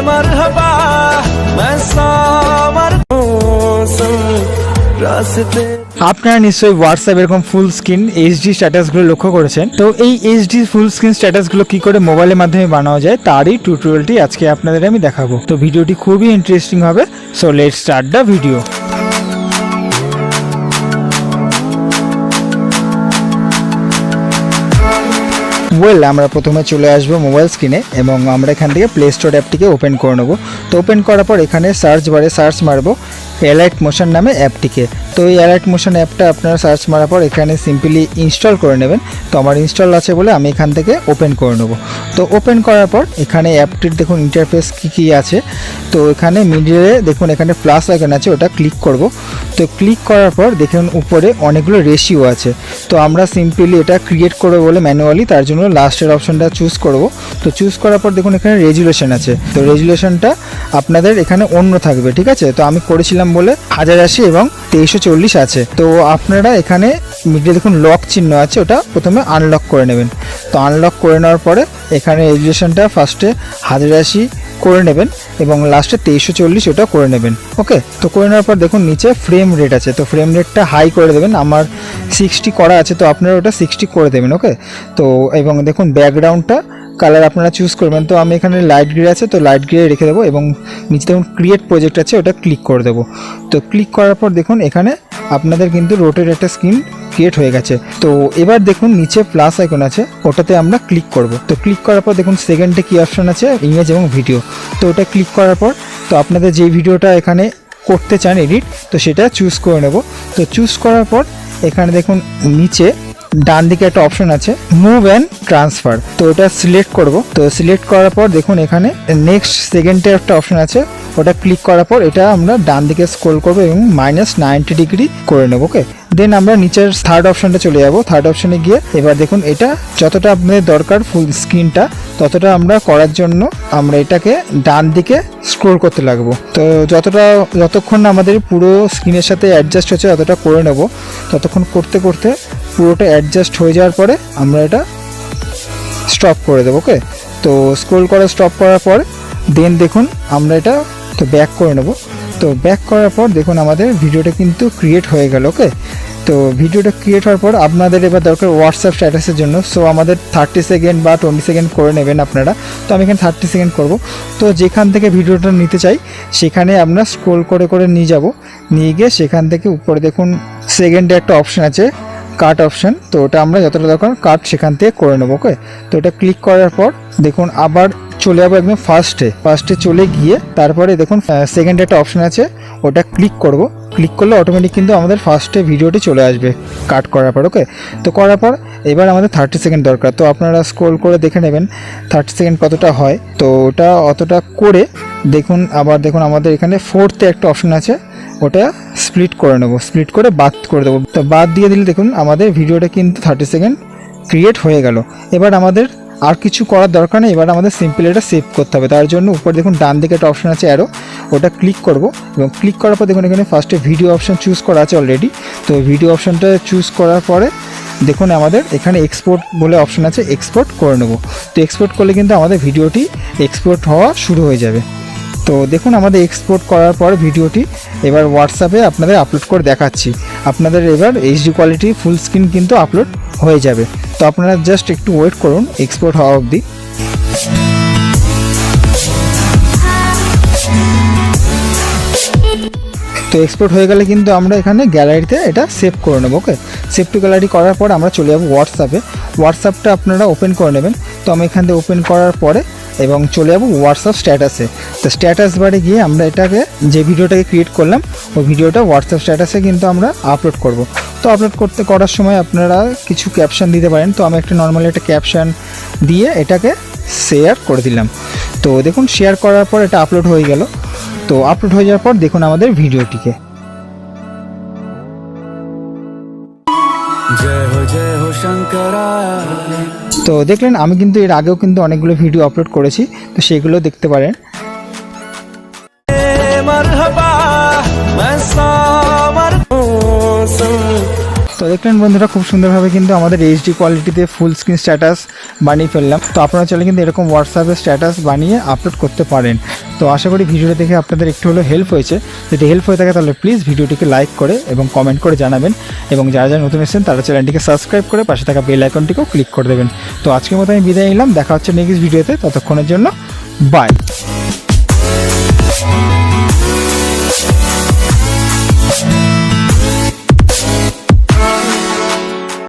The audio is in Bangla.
मरहबा मैं सावर रास्ते। আপনারা নিশ্চয়ই হোয়াটসঅ্যাপ এরকম ফুল স্ক্রিন এইচডি স্ট্যাটাসগুলো লক্ষ্য করেছেন। তো এই এইচডি ফুল স্ক্রিন স্ট্যাটাসগুলো কি করে মোবাইলের মাধ্যমে বানানো যায় তারই টিউটোরিয়ালটি আজকে আপনাদের আমি দেখাবো। তো ভিডিওটি খুবই ইন্টারেস্টিং হবে। So let's start the video. আমরা প্রথমে চলে আসবো মোবাইল স্ক্রিনে এবং আমরা এখান থেকে প্লে স্টোর অ্যাপটিকে ওপেন করে নেবো। তো ওপেন করার পর এখানে সার্চ বারে সার্চ মারবো অ্যালাইট মোশন নামে অ্যাপটিকে। তো এই অ্যালাইট মোশন অ্যাপটা আপনারা সার্চ মারার পর এখানে সিম্পলি ইনস্টল করে নেবেন। তো আমার ইনস্টল আছে বলে আমি এখান থেকে ওপেন করে নেব। তো ওপেন করার পর এখানে অ্যাপটির দেখুন ইন্টারফেস কী আছে। তো এখানে মিডিলে দেখুন এখানে প্লাস আইকন আছে, ওটা ক্লিক করব। তো ক্লিক করার পর দেখুন উপরে অনেকগুলো রেশিও আছে। তো আমরা সিম্পলি এটা ক্রিয়েট করবো বলে ম্যানুয়ালি, তার জন্য লাস্টের অপশনটা চুজ করব। তো চুজ করার পর দেখুন এখানে রেজুলেশন আছে। তো রেজুলেশনটা আপনাদের এখানে অন্য থাকবে, ঠিক আছে। তো আমি করেছিলাম বলে 1080 এবং 2340 আছে। তো আপনারা এখানে মিডিলে দেখুন লক চিহ্ন আছে, ওটা প্রথমে আনলক করে নেবেন। তো আনলক করে নেওয়ার পরে এখানে রেজুলেশনটা ফার্স্টে 1080 করে নেবেন এবং লাস্টে 2340 ওটা করে নেবেন। ওকে, তো করে নেওয়ার পর দেখুন নিচে ফ্রেম রেট আছে। তো ফ্রেম রেটটা হাই করে দেবেন। আমার 60 করা আছে, তো আপনারা ওটা 60 করে দেবেন। ওকে, তো এবং দেখুন ব্যাকগ্রাউন্ডটা কালার আপনারা চুজ করবেন। তো আমি এখানে লাইট গ্রে আছে, তো লাইট গ্রে রেখে দেবো এবং নিচে দেখুন ক্রিয়েট প্রজেক্ট আছে, ওটা ক্লিক করে দেবো। তো ক্লিক করার পর দেখুন এখানে আপনাদের কিন্তু রোটেট একটা স্ক্রিন ক্রিয়েট হয়ে গেছে। তো এবার দেখুন নিচে প্লাস আইকন আছে, ওটাতে আমরা ক্লিক করব। তো ক্লিক করার পর দেখুন সেকেন্ডে কি অপশন আছে, ইমেজ এবং ভিডিও। তো ওটা ক্লিক করার পর তো আপনাদের যে ভিডিওটা এখানে করতে চান এডিট, তো সেটা চুজ করে নেব। তো চুজ করার পর এখানে দেখুন নিচে ডান দিকে একটা অপশন আছে মুভ অ্যান্ড ট্রান্সফার। তো ওটা সিলেক্ট করব। তো সিলেক্ট করার পর দেখুন এখানে নেক্সট সেকেন্ডে একটা অপশন আছে, ওটা ক্লিক করার পর এটা আমরা ডান দিকে স্ক্রল করবো এবং -90 ডিগ্রি করে নেব। ওকে, দেন আমরা নিচের থার্ড অপশনটা চলে যাব। থার্ড অপশনে গিয়ে এবার দেখুন এটা যতটা আপনাদের দরকার ফুল স্ক্রিনটা, ততটা আমরা করার জন্য আমরা এটাকে ডান দিকে স্ক্রল করতে লাগবো। তো যতক্ষণ না আমাদের পুরো স্ক্রিনের সাথে অ্যাডজাস্ট হচ্ছে ততটা করে নেব। ততক্ষণ করতে করতে পুরোটা অ্যাডজাস্ট হয়ে যাওয়ার পরে আমরা এটা স্টপ করে দেবো। ওকে, তো স্ক্রল করা স্টপ করার পর দেন দেখুন আমরা এটা তো ব্যাক করে নেব। তো ব্যাক করার পর দেখুন আমাদের ভিডিওটা কিন্তু ক্রিয়েট হয়ে গেল। ওকে, তো ভিডিওটা ক্রিয়েট হওয়ার পর আপনাদের এবার দরকার হোয়াটসঅ্যাপ স্ট্যাটাসের জন্য। সো আমাদের 30 সেকেন্ড বা 20 সেকেন্ড করে নেবেন আপনারা। তো আমি এখানে 30 সেকেন্ড করব। তো যেখান থেকে ভিডিওটা নিতে চাই সেখানে আমরা স্ক্রল করে করে নিয়ে যাব। নিয়ে গিয়ে সেখান থেকে উপরে দেখুন সেকেন্ডে একটা অপশান আছে কাট অপশান। তো ওটা আমরা যতটা দরকার কাট সেখান থেকে করে নেবো। ওকে, তো এটা ক্লিক করার পর দেখুন আবার চলে যাবো একদম ফার্স্টে চলে গিয়ে তারপরে দেখুন সেকেন্ডে একটা অপশান আছে, ওটা ক্লিক করব। ক্লিক করলে অটোমেটিক কিন্তু আমাদের ফার্স্টে ভিডিওটি চলে আসবে কাট করার পর। ওকে, তো করার পর এবার আমাদের 30 সেকেন্ড দরকার। তো আপনারা স্ক্রল করে দেখে নেবেন 30 সেকেন্ড কতটা হয়। তো ওটা অতটা করে দেখুন আবার দেখুন আমাদের এখানে ফোর্থে একটা অপশান আছে, ওটা স্প্লিট করে নেব। স্প্লিট করে বাদ করে দেবো। তো বাদ দিয়ে দিলে দেখুন আমাদের ভিডিওটা কিন্তু 30 সেকেন্ড ক্রিয়েট হয়ে গেল। এবার আমাদের আর কিছু করার দরকার নেই, এবার আমাদের সিম্পলি এটা সেভ করতে হবে। তার জন্য উপরে দেখুন ডান দিকে একটা অপশন আছে অ্যারো, ওটা ক্লিক করব এবং ক্লিক করার পর দেখুন এখানে ফার্স্টে ভিডিও অপশন চুজ করা আছে অলরেডি। তো ভিডিও অপশনটা চুজ করার পরে দেখুন আমাদের এখানে এক্সপোর্ট বলে অপশন আছে, এক্সপোর্ট করে নেব। তো এক্সপোর্ট করলে কিন্তু আমাদের ভিডিওটি এক্সপোর্ট হওয়া শুরু হয়ে যাবে। তো দেখুন আমাদের এক্সপোর্ট করার পর ভিডিওটি এবার হোয়াটসঅ্যাপে আপনাদের আপলোড করে দেখাচ্ছি। আপনাদের এবার এইচডি কোয়ালিটি ফুল স্ক্রিন কিন্তু আপলোড হয়ে যাবে। তো আপনারা জাস্ট একটু ওয়েট করুন এক্সপোর্ট হওয়া অবধি। তো এক্সপোর্ট হয়ে গেলে কিন্তু আমরা এখানে গ্যালারিতে এটা সেভ করে নেব। ওকে, সেভ টু গ্যালারি করার পর আমরা চলে যাবো হোয়াটসঅ্যাপে। হোয়াটসঅ্যাপটা আপনারা ওপেন করে নেবেন। তো আমি এখান থেকে ওপেন করার পরে এবং চলে যাবো হোয়াটসঅ্যাপ স্ট্যাটাসে। তো স্ট্যাটাস বারে গিয়ে আমরা এটাকে যে ভিডিওটাকে ক্রিয়েট করলাম ওই ভিডিওটা হোয়াটসঅ্যাপ স্ট্যাটাসে কিন্তু আমরা আপলোড করব। তো আপলোড করার সময় আপনারা কিছু ক্যাপশন দিতে পারেন। তো আমি একটা নর্মালি একটা ক্যাপশন দিয়ে এটাকে শেয়ার করে দিলাম। তো দেখুন শেয়ার করার পর এটা আপলোড হয়ে গেল। তো আপলোড হয়ে যাওয়ার পর দেখুন আমাদের ভিডিওটিকে। তো দেখলেন আমি কিন্তু এর আগেও কিন্তু অনেকগুলো ভিডিও আপলোড করেছি, তো সেগুলো দেখতে পারেন। তো দেখলেন বন্ধুরা খুব সুন্দরভাবে কিন্তু আমাদের এইচডি কোয়ালিটিতে ফুল স্ক্রিন স্ট্যাটাস বানিয়ে ফেললাম। তো আপনারা চাইলে কিন্তু এরকম হোয়াটসঅ্যাপে স্ট্যাটাস বানিয়ে আপলোড করতে পারেন। তো আশা করি ভিডিওটা দেখে আপনাদের একটু হলেও হেল্প হয়েছে। যদি হেল্প হয়ে থাকে তাহলে প্লিজ ভিডিওটিকে লাইক করে এবং কমেন্ট করে জানাবেন, এবং যারা যারা নতুন এসেছেন তারা চ্যানেলটিকে সাবস্ক্রাইব করে পাশে থাকা বেল আইকনটিকেও ক্লিক করে দেবেন। তো আজকের মতো আমি বিদায় নিলাম, দেখা হচ্ছে নেক্সট ভিডিওতে, ততক্ষণের জন্য বাই।